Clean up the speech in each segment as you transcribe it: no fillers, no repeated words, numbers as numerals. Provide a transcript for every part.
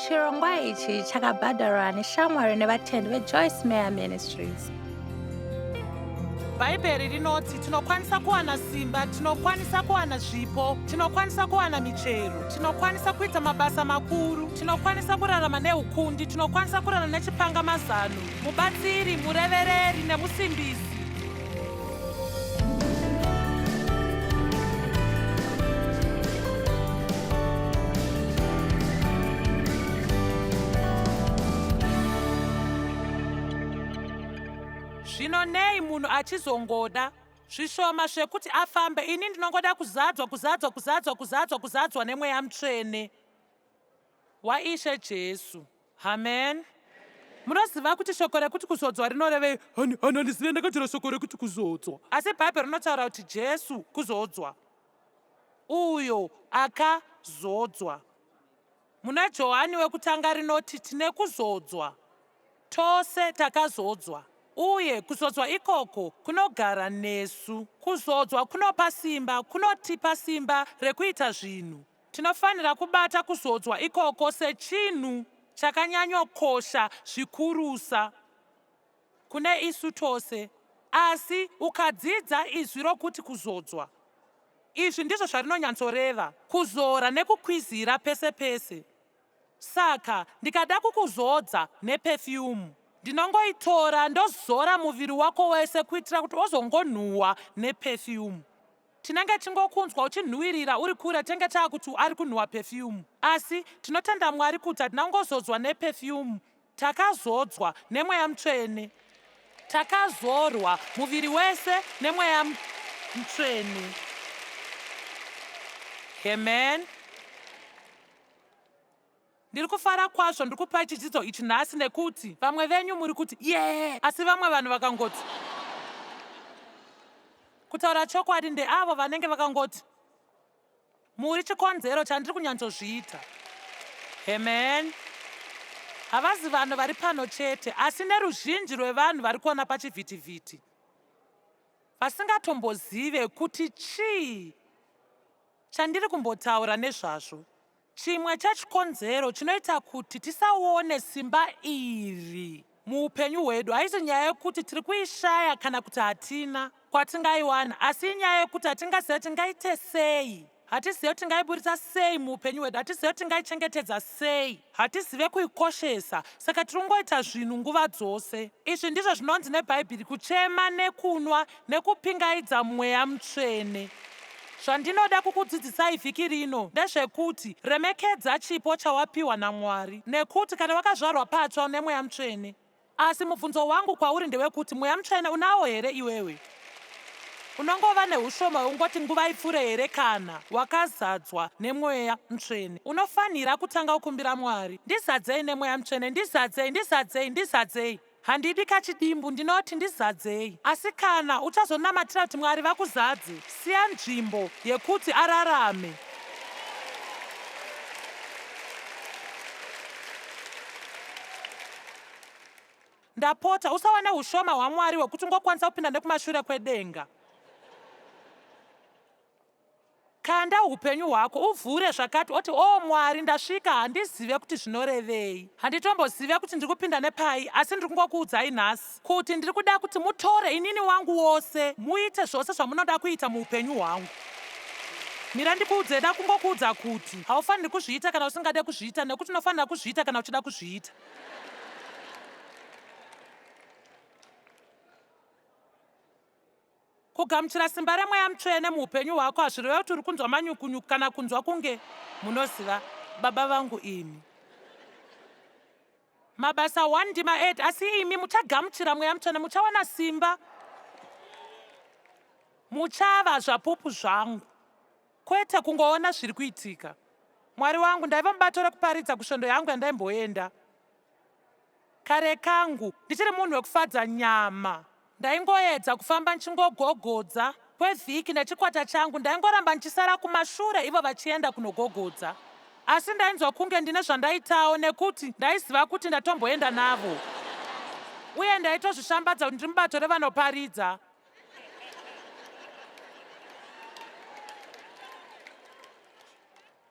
Chirongwa ichi chakabhadharwa neshamwari nevatendi veJoyce Meyer Ministries. Bhaibheri rinoti tinokwanisa kuwana simba, tinokwanisa kuwana zvipo, tinokwanisa kuwana michero, tinokwanisa kuita mabasa makuru, tinokwanisa kurarama neukundi, tinokwanisa kurarama nechipangamazano, mubatsiri, murevereri nemusimbisi. Zvino nei munhu achizongoda zvishoma zvekuti afambe, ini ndinongoda kuzadzwa nemweya mutsvene waishe Jesu. Amen. Munoziva kuti shoko rekuti kuzodzwa rinorevei? Hana ndisive ndakatira shoko rekuti kuzodzwa. Asi Bhaibheri rinotaura kuti Jesu kuzodzwa, uyo akazodzwa. Muna Johani wekutanga rinoti tine kuzodzwa, tose takazodzwa. Uye kuzodzwa ikoko kunogara nesu. Kuzodzwa kunopa simba, kunotipa simba rekuita zvinhu. Tinofanira kubata kuzodzwa ikoko sechinhu chakanyanyokosha zvikurusa kune isu tose. Asi ukadzidza izwi rokuti kuzodzwa, izvi ndizvo zvarinonyatsoreva: kuzora nekukwizira pese pese. Saka ndikada kukuzodza nepefyumu, ndinongoitora ndozora muviri wako wese kuitira kuti ozongonhuhwa nepefyumu. Tinenge tingokunzwa uchinhuhwirira uri kure, tenge taakuti ari kunhuhwa pefyumu. Asi tinotenda Mwari kuti hatinongozodzwa nepefyumu, takazodzwa nemweya mutsvene, takazorwa muviri wese nemweya mutsvene. Amen. Ndiri kufara kwazvo ndiri kupa chidzidzo ichi nhasi nekuti vamwe venyu muri kuti asi vamwe vanhu vakangoti. Kutaura chokwadi ndeavo vanenge vakangoti muri chikonzero chandiri kunyanzozviita. Amen. Havazi vanhu vari pano chete, asi neruzhinji rwevanhu vari kuona pachivhitivhiti, vasingatombozive kuti chii chandiri kumbotaura nezvazvo. Chimwe chechikonzero chinoita kuti tisaone simba iri muupenyu hwedu haisi nyaya yekuti tiri kuishaya kana kuti hatina kwatingaiwana, asi nyaya yekuti hatingazive tingaite sei. Hatizive kuti tingaiburitsa sei muupenyu hwedu, hatizive kuti tingaichengetedza sei, hatizive kuikoshesa. Saka tiri kungoita zvinhu nguva dzose. Izvi ndizvo zvinonzi neBhaibheri kuchema nekunwa nekupingaidza mweya mutsvene. Zvandinoda kukudzidzisai vhiki rino ndezvekuti remekedza chipo chawapiwa naMwari, nekuti kana wakazvarwa patsva nemweya mutsvene. Asi mubvunzo wangu kwauri ndewekuti mweya mutsvene unawo here iwewe? Unongova neushoma ungoti nguva ipfuure here? Kana wakazadzwa nemweya mutsvene, unofanira kutanga ukumbira Mwari, ndizadzei nemweya mutsvene, ndizadzei. Handidi kachidimbu, ndinoti ndizadzei. Asi kana uchazonamatira kuti Mwari vakuzadze, siya nzvimbo yekuti ararame. Ndapota usawa neushoma hwaMwari hwekuti ungokwanisa kupinda nekumashure kwedenga. Kanda upenyu hwako uvhure zvakati, oti Mwari ndasvika, handizive kuti zvinorevei, handitombozive kuti ndiri kupinda nepai, asi ndiri kungokuudzai nhasi kuti ndiri kuda kuti mutore inini wangu wose muite zvose zvamunoda kuita muupenyu hwangu. Mira ndikuudze, da kungokuudza kuti haufaniri kuzviita kana usingade kuzviita, nekuti unofanira kuzviita kana uchida kuzviita. Kugamuchira simba remweya mutsvene muupenyu hwako hazvireve kuti uri kunzwa manyukunyuku kana kunzwa kunge munoziva baba vangu imi. Mabasa 1:8, asi imi muchagamuchira mweya mutsvene, muchawana simba, muchava zvapupu zvangu, kwete kungoona zviri kuitika. Mwari wangu, ndaiva mubato rekuparidza kusvondo yangu yandaimboenda. Kare kangu ndichiri munhu wekufadza nyama, ndaingoedza kufamba nchingogogodza kwevhiki nechikwata changu, ndaingoramba nchisara kumashure ivo vachienda kunogogodza. Asi ndainzwa kunge ndine zvandaitawo nekuti ndaiziva kuti ndatomboenda navo, uye ndaitozvishambadza kuti ndiri mubato revanoparidza.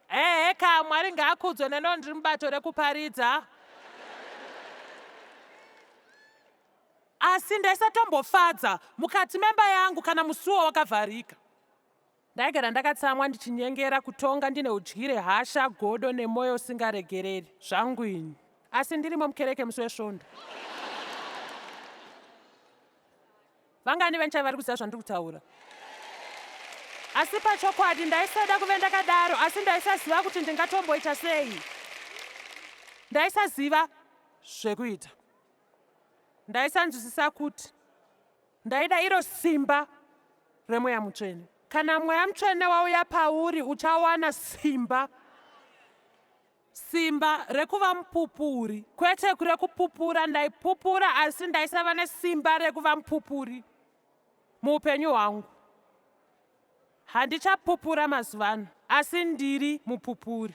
Eka Mwari ngaakudzwe neno ndiri mubato rekuparidza. Asi ndaisatombofadza mukati memba yangu kana musuwo wakavharika. Ndaigara ndakatsamwa ndichinyengera kutonga ndine udyire, hasha, godo nemwoyo usingaregereri. Zvangu ini. Asi ndirimo mukereke musi wesvonda. Vangani venchai vari kuziva zvandiri kutaura. Asi pachokwadi ndaisada kuve ndakadaro, asi ndaisaziva kuti ndingatomboita sei. Ndaisaziva zvekuita. Ndaisanzwisisa kuti ndaida iro simba remweya mutsvene. Kana mweya mutsvene wauya pauri uchawana simba. Simba rekuva mupupuri, kwete kurekupupura. Ndaipupura asi ndaisava nesimba rekuva mupupuri muupenyu hwangu. Handichapupura mazuvano, asi ndiri mupupuri.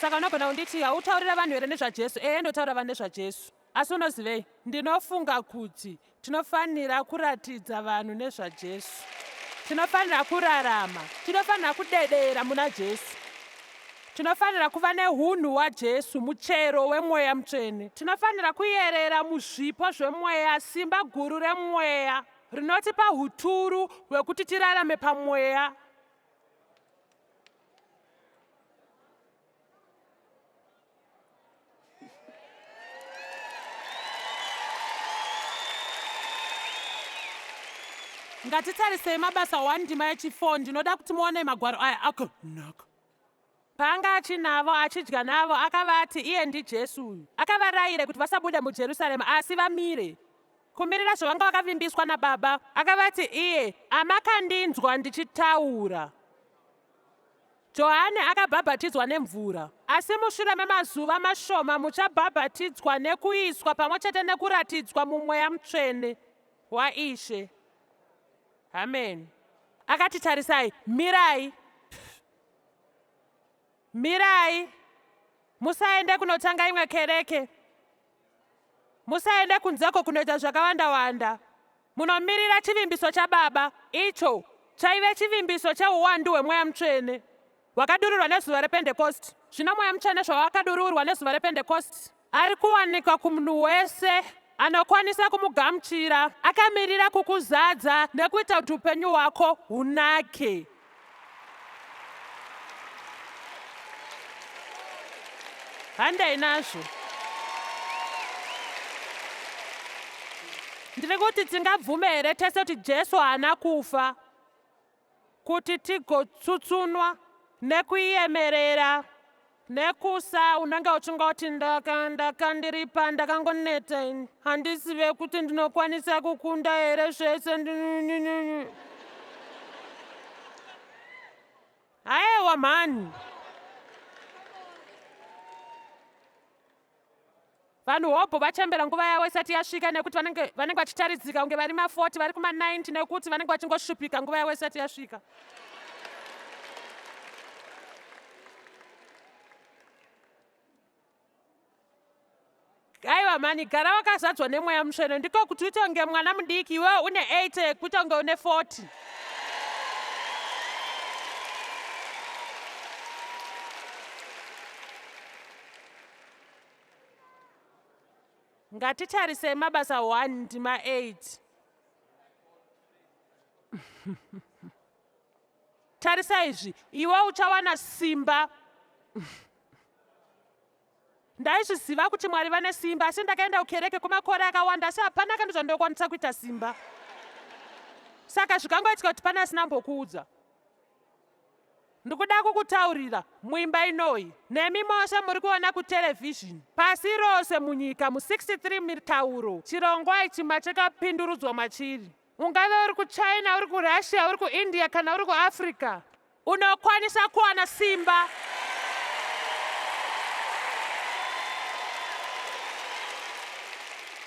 Saka unogona kunditi hautaurira vanhu here nezvaJesu? Ndotaura vanhu nezvaJesu. Asi unozivei? Ndinofunga kuti tinofanira kuratidza vanhu nezvaJesu. Tinofanira kurarama. Tinofanira kudedera muna Jesu. Tinofanira kuva neunhu hwaJesu, muchero wemweya mutsvene. Tinofanira kuyerera muzvipo zvemweya, simba guru remweya rinotipa huturu hwekuti tirarame pamweya. Ngatitarisei mabasa 1 ndima yechi4. Ndinoda kuti muone magwaro aya akanaka. Paanga achinavo achidya navo akavati iye ndiJesu uyu. Akavarayire kuti vasabude muJerusarema asi vamire kumirira zvavanga vakavimbiswa naBaba. Akavati iye, amakandinzwa ndichitaura. Johani akabhabhatidzwa nemvura, asi mushure memazuva mashoma muchabhabhatidzwa nekuiswa pamwe chete nekuratidzwa mumweya mutsvene waIshe. Amen. Akati tarisai, mirai. Mirai. Musaende kunotanga imwe kereke. Musaende kunzeko kunoita zvakawanda-wanda. Munomirira chivimbiso chaBaba. Icho chaive chivimbiso cheuwandu hwemweya mutsvene hwakadururwa nezuva rePentecost. Zvino mweya mutsvene zvawakadururwa nezuva rePentecost ari kuwanikwa kumunhu wese anokwanisa kumugamuchira, akamirira kukuzadza nekuita kuti upenyu hwako hunake. Handei nazvo. Ndiri kuti tingabvume here tese kuti Jesu haana kufa, kuti tigotsutsumwa nekuiemerera nekusa unenge uchingoti ndakandiripa ndakangoneta ini, handisive kuti ndinokwanisa kukunda here zvese. Aiwa mani. Vanhu hobho vachembera nguva yavo isati yasvika nekuti vanenge vachitaridzika kunge vari ma40 vari kuma90 nekuti vanenge vachingoshupika nguva yavo isati yasvika. Aiwa mani, gara wakazadzwa nemweya mutsvene ndiko kuti uite kunge mwana mudiki, iwewe une 80 kuita kunge une 40. Ngatitarisei mabasa 1 ndima 8. Tarisa izvi, iwe uchawana simba. Ndaizviziva kuti Mwari vane simba, asi ndakaenda kukereke kumakore akawanda, asi hapana kanhu zvandinokwanisa kuita simba. Saka zvikangoitika kuti pana asina mbokuudza. Ndikuda kukutaurira muimba inoyi, nemi mose muri kuona kuterevhizhini, pasi rose munyika, mu63 mitauro, chirongwa ichi machakapindurudzwa machiri. Ungave uri kuChina, uri kuRussia, uri kuIndia kana uri kuAfrica, unokwanisa kuwana simba.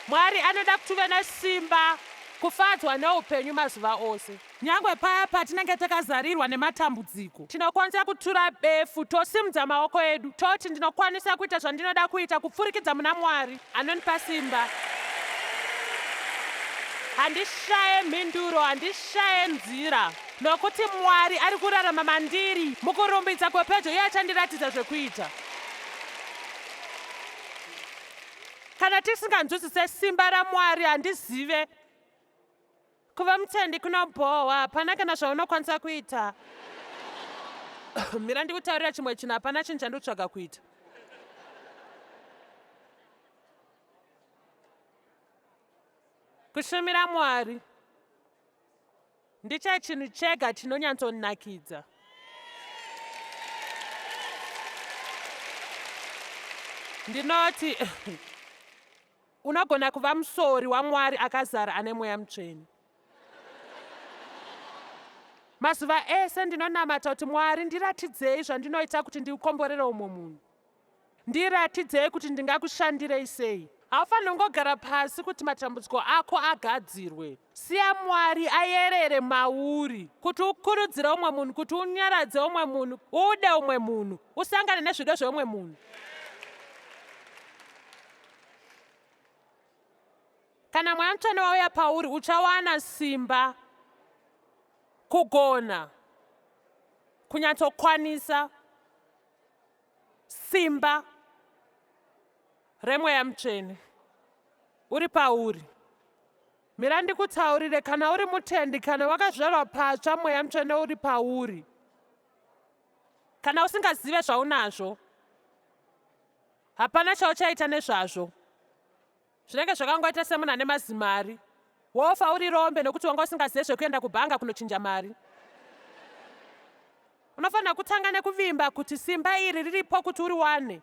Mwari anoda kuti uve nesimba, kufadzwa neupenyu mazuva ose. Nyangwe paya patinenge takazarirwa nematambudziko, tinokwanisa kutura befu, tosimudza maoko edu, toti ndinokwanisa kuita zvandinoda kuita kupfurikidza muna Mwari anonipa simba. Handishaye mhinduro, handishaye nzira. nokuti Mwari ari kurarama mandiri mukurumbidza kwepedyo iye achandiratidza zvekuita. Kana tisinganzwisise simba raMwari handizive kuva mutendi kunobohwa, hapana kana zvaunokwanisa kuita. Mira ndikutaurira chimwe chinhu, hapana chinhu chandinotsvaga kuita. Kushumira Mwari ndicho chinhu chega chinonyatsonakidza. Ndinoti unogona kuva musori waMwari akazara ane Mweya Mutsvene. Mazuva ese ndinonamata kuti Mwari ndiratidzei zvandinoita kuti ndiukomborere umwe munhu. Ndiratidzei kuti ndingakushandirei sei. Haufaniri kungogara pasi kuti matambudziko ako agadzirwe. Siya Mwari ayerere mauri kuti ukurudzire umwe munhu, kuti unyaradze umwe munhu, ude umwe munhu, usangane nezvido zveumwe munhu. Kana Mweya Mutsvene wauya pauri, uchawana simba, kugona, kunyatsokwanisa simba reMweya Mutsvene uri pauri. Mira ndikutaurire, kana uri mutendi, kana wakazvarwa patsva Mweya Mutsvene uri pauri, kana usingazive zvaunazvo, hapana chauchaita nezvazvo. Zvinenge zvakangoita semunhu ane mazimari. Wofa uri rombe nokuti wanga usingazive zvekuenda kubhanga kunochinja mari. Unofanira kutanga nekuvimba kuti simba iri riripo kuti uriwane,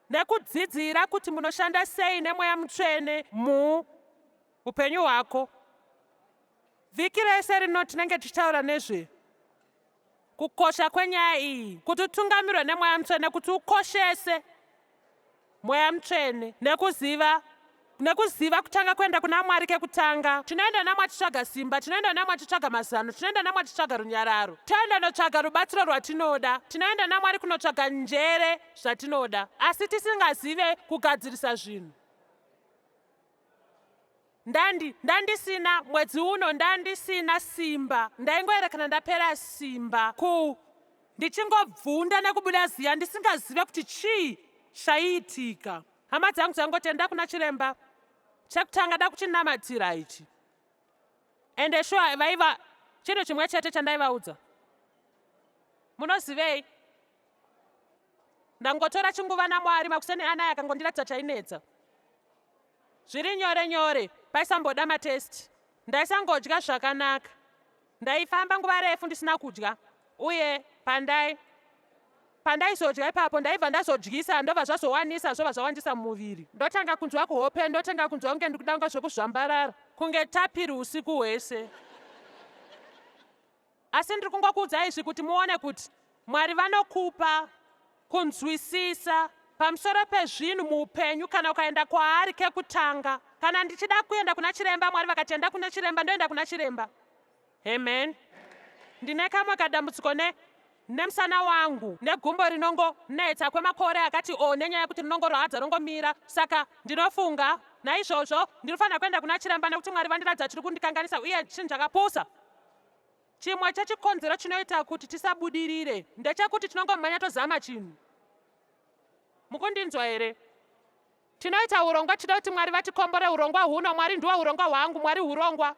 nekudzidzira kuti munoshanda sei neMweya Mutsvene muupenyu hwako. Vhiki rese rino tinenge tichitaura nezve kukosha kwenyaya iyi, kuti utungamirwe neMweya Mutsvene, kuti ukoshese Mweya Mutsvene nekuziva kutanga kuenda kuna Mwari kekutanga. Tinoenda naMwari titsvaga simba, tinoenda naMwari titsvaga mazano, tinoenda naMwari titsvaga runyararo, toenda notsvaga rubatsiro rwatinoda, tinoenda naMwari kunotsvaga njere zvatinoda, asi tisingazive kugadzirisa zvinhu. Ndandisina mwedzi uno, ndandisina simba, ndaingoerekana ndapera simba ndichingobvunda nekubuda ziya ndisingazive kuti chii chaiitika. Hama dzangu dzangoti enda kuna chiremba, chekutanga da kuchinamatira ichi. Ende shuwa vaiva chinhu chimwe chete chandaivaudza. Munozivei? Ndangotora chinguva naMwari, makuseni anaya akangondiratidza chainetsa. Zviri nyore nyore, paisamboda matesti. Ndaisangodya zvakanaka. Ndaifamba nguva refu ndisina kudya. Uye pandaizodya ipapo ndaibva ndazodyisa, ndobva zvazowanisa, zvobva zvawandisa mumuviri. Ndotanga kunzwa kuhope, ndotanga kunzwa kunge ndikuda kunge zvokuzvambarara, kunge tapiri usiku hwese. Asi ndiri kungokuudzai izvi kuti muone kuti Mwari vanokupa kunzwisisa pamusoro pezvinhu muupenyu kana ukaenda kwaari kekutanga. Kana ndichida kuenda kuna chiremba, Mwari vakati enda kuna chiremba, ndoenda kuna chiremba. Amen. Ndine kamwe kadambudziko nemusana wangu, negumbo rinongonetsa kwemakore akati nenyaya yekuti rinongorwadza ringomira. Saka ndinofunga naizvozvo ndinofanira kuenda kuna chiremba nekuti Mwari vandiratidza chiri kundikanganisa uye chinhu chakapusa. Chimwe chechikonzero chinoita kuti tisabudirire ndechekuti tinongomhanya tozama chinhu. Mukundinzwa here? Tinoita urongwa, tinoda kuti Mwari vatikombore urongwa huno. Mwari ndiwo urongwa hwangu, Mwari urongwa.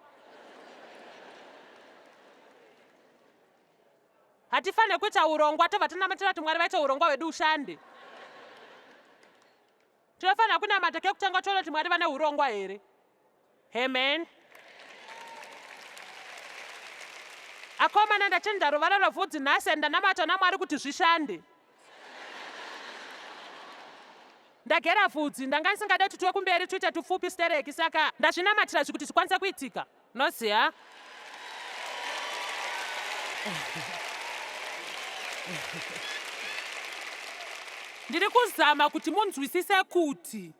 Hatifanire kuita urongwa tobva tinamatira kuti Mwari vaite urongwa hwedu ushande. Tinofanira kunamata kekutanga toona kuti Mwari vane urongwa here. Amen. Akomana ndachinja ruvara rwebvudzi nhasi, ndanamata naMwari kuti zvishande. Ndagera bvudzi, ndanga ndisingade kuti tuwe kumberi tuite tupfupi stereki, saka ndazvinamatira kuti zvikwanise kuitika. Noziya? Ndiri kuzama kuti munzwisise kuti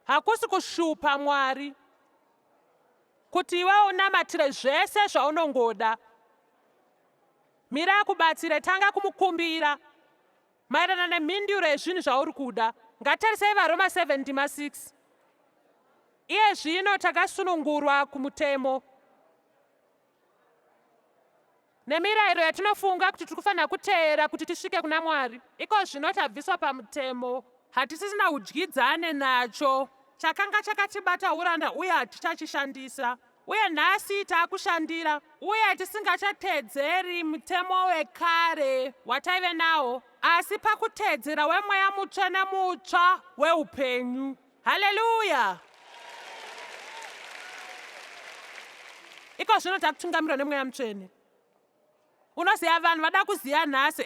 hakusi kushupa Mwari kuti iwe unamatire zvese zvaunongoda. Mira akubatsire, tanga kumukumbira maererano nemhinduro yezvinhu zvauri kuda. Ngatarisei vaRoma 7:6. Iye zvino takasunungurwa kumutemo nemirayiro yatinofunga kuti tiri kufanira kuteera kuti tisvike kuna Mwari. Iko zvino tabviswa pamutemo, hatisisina kudyidzane nacho. Chakanga chakatibata uranda uye hatichachishandisa, uye nhasi taakushandira, uye tisingachatedzeri mutemo wekare wataive nawo, asi pakutedzera weMweya Mutsvene mutsva weupenyu. Haleluya! Iko zvino takutungamirwa neMweya Mutsvene. Unoziva vanhu vada kuziva nhasi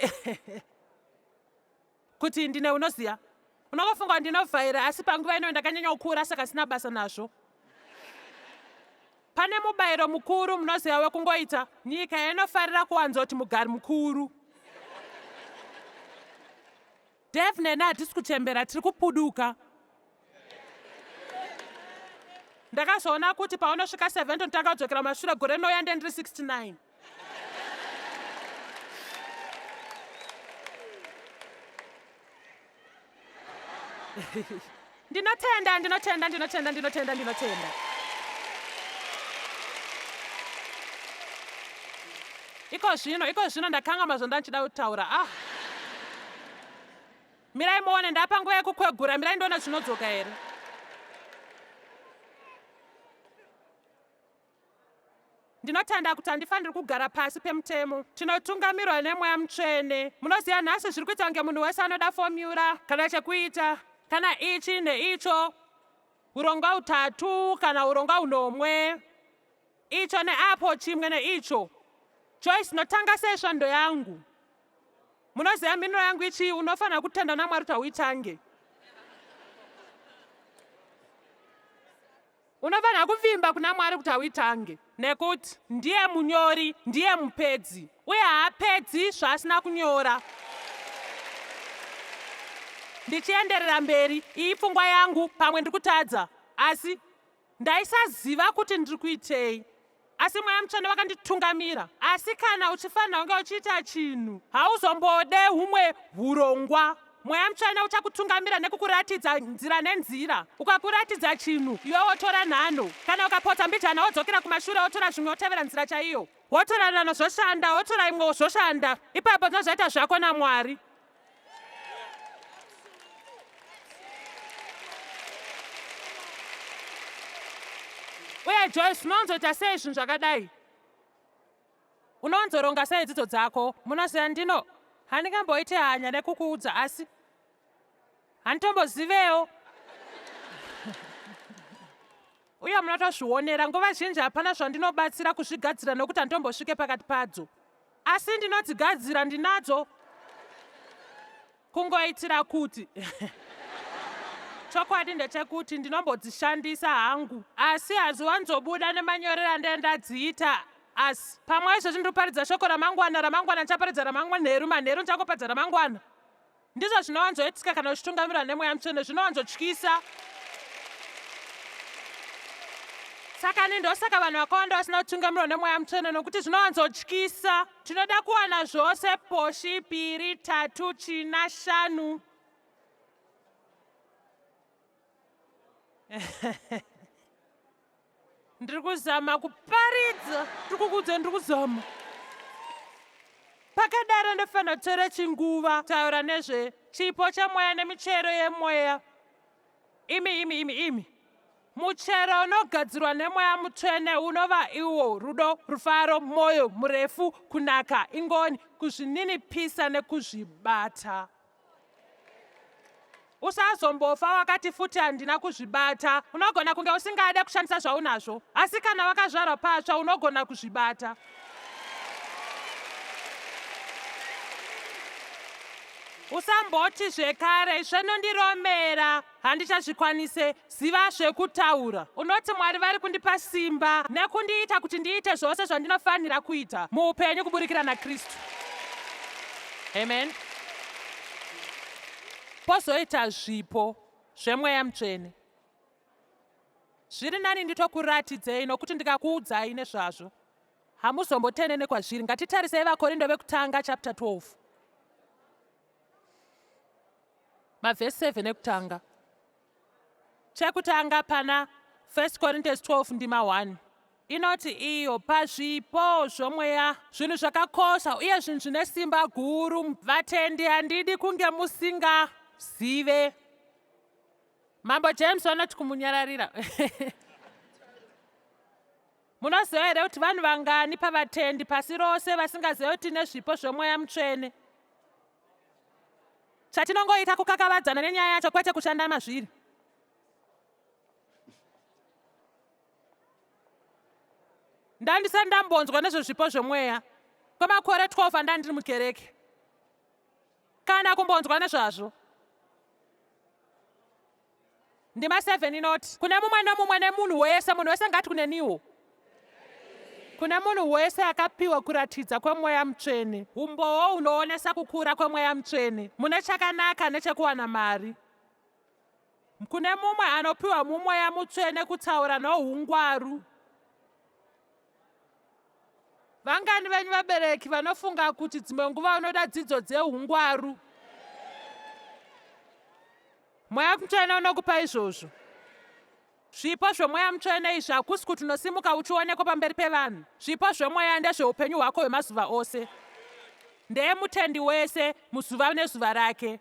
kuti ndine unoziva. Unofunga ndinovhaira asi panguva ino ndakanyanya kukura saka sina basa nazvo. Pane mubayiro mukuru munoziva wekungoita. Nyika inofarira kuwanzoti mugari mukuru. Dave neni hatisi kuchembera, tiri kupuduka. Ndakazoona kuti paunosvika 7 ndakadzokera mashure gore rinouya ndendiri 69. Ndinotenda. Iko zvino ndakangama zvonda ndichida kutaura. Mirai muone ndapa nguva yekukwegura, mirai ndione zvinodzoka here. Ndinotenda kuti handifaniri kugara pasi pemutemo. Tinotungamirwa neMweya Mutsvene. Munoziva nhasi zviri kuita kunge munhu wese anoda fomura kana chekuita, kana ichi neicho, urongwa hutatu kana urongwa hunomwe, icho neapo chimwe neicho. Joyce, notanga sei svondo yangu? Munoziva miniro yangu ichi, unofanira kutenda naMwari kuti hauitange. Unofanira kuvimba kuna Mwari kuti hauitange, nekuti ndiye munyori, ndiye mupedzi, uye haapedzi zvaasina kunyora. Ndichienderera mberi, iyi pfungwa yangu, pamwe ndiri kutadza, asi ndaisaziva kuti ndiri kuitei. Asi Mweya Mutsvene wakanditungamira. Asi kana uchifanira kunge uchiita chinhu, hauzombode humwe urongwa. Mweya Mutsvene uchakutungamira nekukuratidza nzira nenzira. Ukakuratidza chinhu, iwe wotora nhano. Kana ukapotsa mbijana wodzokera kumashure wotora zvimwe wotevera nzira chaiyo. Wotora nhano zvoshanda, wotora imwe zvoshanda. Ipapo ndozvaita zvako naMwari. Uye Joyce, unowanzoita sei zvinhu zvakadai? Unowanzoronga sei dzidzo dzako? Munoziva handingamboite hanya nekukuudza, asi handitombozivewo. Uye munotozvionera, nguva zhinji hapana zvandinobatsira kuzvigadzira nokuti handitombosvike pakati padzo. Asi ndinodzigadzira, ndinadzo. Kungoitira kuti chokwadi ndechekuti ndinombodzishandisa hangu, asi haziwanzobuda nemanyorero andadziita. Asi pamwe izvozvo ndinoparidza shoko ramangwana ndichaparidza ramangwanheru, manheru ndichakopadza ramangwana. Ndizvo zvinowanzoitika kana uchitungamirwa neMweya Mutsvene, zvinowanzotyisa. Saka ndosaka vanhu vakawanda vasina kutungamirwa neMweya Mutsvene nokuti zvinowanzotyisa. Tinoda kuwana zvose, poshi, piri, tatu, china, shanu. Ndiri kuzama kuparidza, ndiri kuzama. Pakadaro ndofanira kutora chinguva taura nezve chipo chamweya nemichero yemweya. Imi. Muchero unogadzirwa neMweya Mutsvene unova iwo rudo, rufaro, mwoyo murefu, kunaka, ingoni, kuzvininipisa nekuzvibata. Usazombofa wakati futi handina kuzvibata. Unogona kunge usingade kushandisa zvaunazvo, asi kana wakazvarwa patsva unogona kuzvibata. Usamboti zvekare zvenondiromera handichazvikwanise, ziva zvekutaura. Unoti Mwari vari kundipa simba nekundiita kuti ndiite zvose zvandinofanira kuita muupenyu kuburikira naKristu. Amen. Pozoita zvipo zveMweya Mutsvene. Zviri nani nditokuratidzei nokuti ndikakuudzai nezvazvo hamuzombotendene kwazviri. Ngatitarisei vaKorinto vekutanga chapter 12. Mavhesi 7 ekutanga. Chekutanga pana 1 Corinthians 12 ndima 1. inoti iyo pazvipo zvomweya zvinhu zvakakosha uye zvinhu zvine simba guru. Vatendi, handidi kunge musingazive. Mambo James vanoti kumunyararira. Munoziva here kuti vanhu vangani pavatendi pasi rose vasingazive kuti nezvipo zvomweya mutsvene? Chatinongoita kukakavadzana nenyaya yacho, kwete kushanda mazviri. Ndandisati ndambonzwa nezvezvipo zvomweya kwemakore 12 andani ndiri mukereke, kana kumbonzwa nezvazvo. Ndima 7 inoti kune mumwe nomumwe nemunhu wese, munhu wese ngati kuneniwo, kune munhu wese akapiwa kuratidza kwemweya mutsvene, umbowo hunoonesa kukura kwemweya mutsvene, mune chakanaka nechekuwana mari. Kune mumwe anopiwa mumweya mutsvene kutaura nohungwaru. Vangani venyu vabereki vanofunga kuti dzimwe nguva unoda dzidzo dzehungwaru? Mweya mutsvene unokupa izvozvo. Zvipo zvomweya mutsvene izvi hakusi kuti unosimuka uchionekwa pamberi pevanhu. Zvipo zvomweya ndezveupenyu hwako hwemazuva ose, ndeemutendi wese muzuva nezuva rake.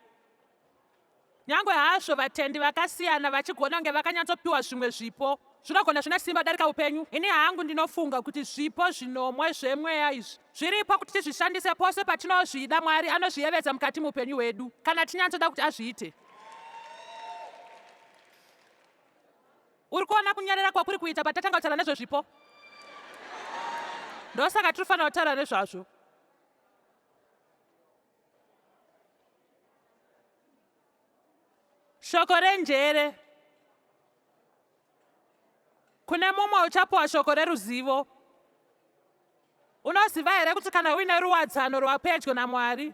Nyangwe hazvo vatendi vakasiyana vachigona kunge vakanyatsopiwa zvimwe zvipo, zvinogona zvine simba darika upenyu. Ini hangu ndinofunga kuti zvipo zvinomwe zvemweya izvi zviripo kuti tizvishandise pose patinozvida. Mwari anozviyevedza mukati muupenyu hwedu kana tinyatsoda kuti azviite. Uri kuona kunyarara kwakuri kuita patatanga kutaura nezvezvipo? Ndosaka tinofanira kutaura nezvazvo. Shoko renjere. Kune mumwe uchapiwa shoko reruzivo. Unoziva here kuti kana uine ruwadzano rwapedyo naMwari,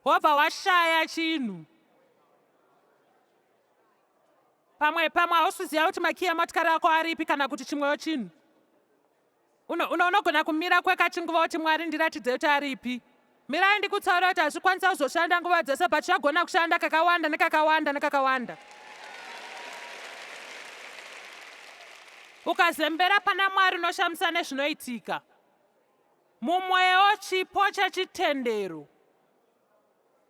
wobva washaya chinhu? Pamwe hausiziva kuti makiyi emotikari yako aripi kana kuti chimwewo chinhu. Unogona kumira kwekachinguva kuti Mwari ndiratidze kuti aripi. Mirai ndikutsaura kuti hazvikwanisa kuzoshanda nguva dzese, but zvagona kushanda kakawanda nekakawanda nekakawanda. Ukazembera pana Mwari unoshamisa nezvinoitika. Mumwewo chipo chechitendero,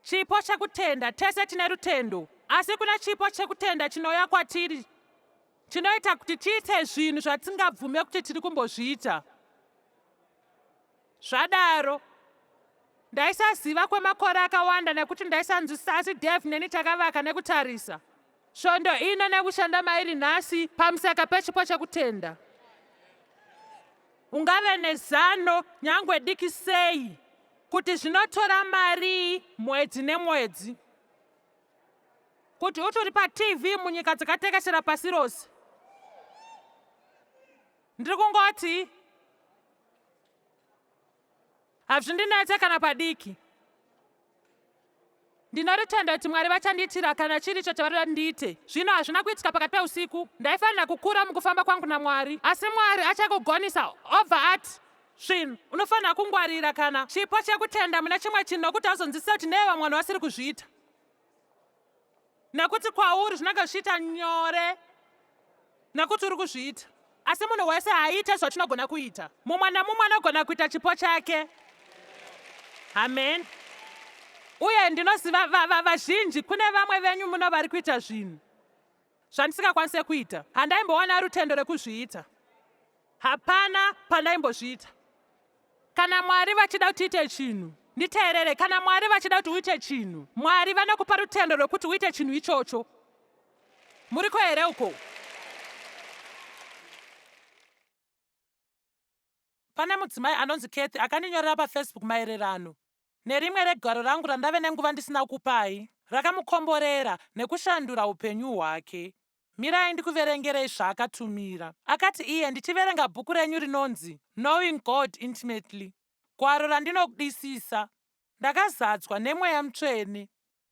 chipo chekutenda. Tese tine rutendo, asi kuna chipo chekutenda chinouya kwatiri, chinoita kuti tiite zvinhu zvatisingabvume kuti tiri kumbozviita. Zvadaro ndaisaziva kwemakore akawanda nekuti ndaisanzwisisa, asi Dave neni takavaka nekutarisa svondo ino nekushanda mairi nhasi pamusaka pechipo chekutenda. Ungave nezano nyangwe diki sei kuti zvinotora mari mwedzi nemwedzi, kuti utori paTV munyika dzakatekeshera pasi rose. Ndiri kungoti hazvindinetse kana padiki. Ndinorutenda kuti Mwari vachandiitira kana chiricho chavarida ndiite. Zvino hazvina kuitika pakati peusiku. Ndaifanira kukura mukufamba kwangu naMwari, asi Mwari achakugonisa obva ati zvinhu unofanira kungwarira kana chipo chekutenda mune chimwe chinhu, nokuti hauzonzwisisa kuti neye vamwe vanhu vasiri kuzviita, nekuti kwauri zvinenge zvichiita nyore nekuti uri kuzviita. Asi munhu wese haaite zvatinogona kuita. Mumwe namumwe anogona kuita chipo chake. Amen. Uye ndinoziva vazhinji kune vamwe venyu muno vari kuita zvinhu zvandisingakwanise kuita. Handaimbowana rutendo rekuzviita, hapana pandaimbozviita. Kana Mwari vachida kuti tiite chinhu, nditeerere. Kana Mwari vachida kuti uite chinhu, Mwari vanokupa rutendo rwekuti uite chinhu ichocho. Muriko here uko? Pane mudzimai anonzi Kathy akandinyorera paFacebook maererano nerimwe regwaro rangu randave nenguva ndisina kupai, rakamukomborera nekushandura upenyu hwake. Mirai ndikuverengerei zvaakatumira. Akati iye, ndichiverenga bhuku renyu rinonzi Knowing God Intimately, gwaro randinodisisa, ndakazadzwa nemweya mutsvene.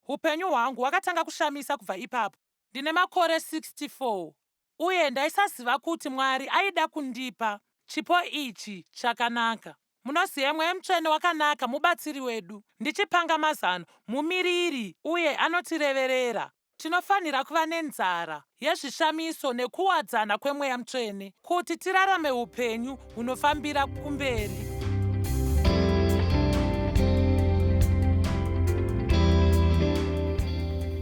Upenyu hwangu hwakatanga kushamisa kubva ipapo. Ndine makore 64 uye ndaisaziva kuti Mwari aida kundipa chipo ichi chakanaka. Munoziva mweya mutsvene wakanaka, mubatsiri wedu, ndichipanga mazano, mumiriri uye anotireverera. tinofanira kuva nenzara yezvishamiso nekuwadzana kwemweya mutsvene kuti tirarame upenyu hunofambira kumberi.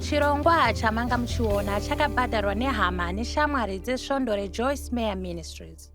Chirongwa chamanga muchiona chakabhadharwa nehama neshamwari dzesvondo reJoyce Meyer Ministries.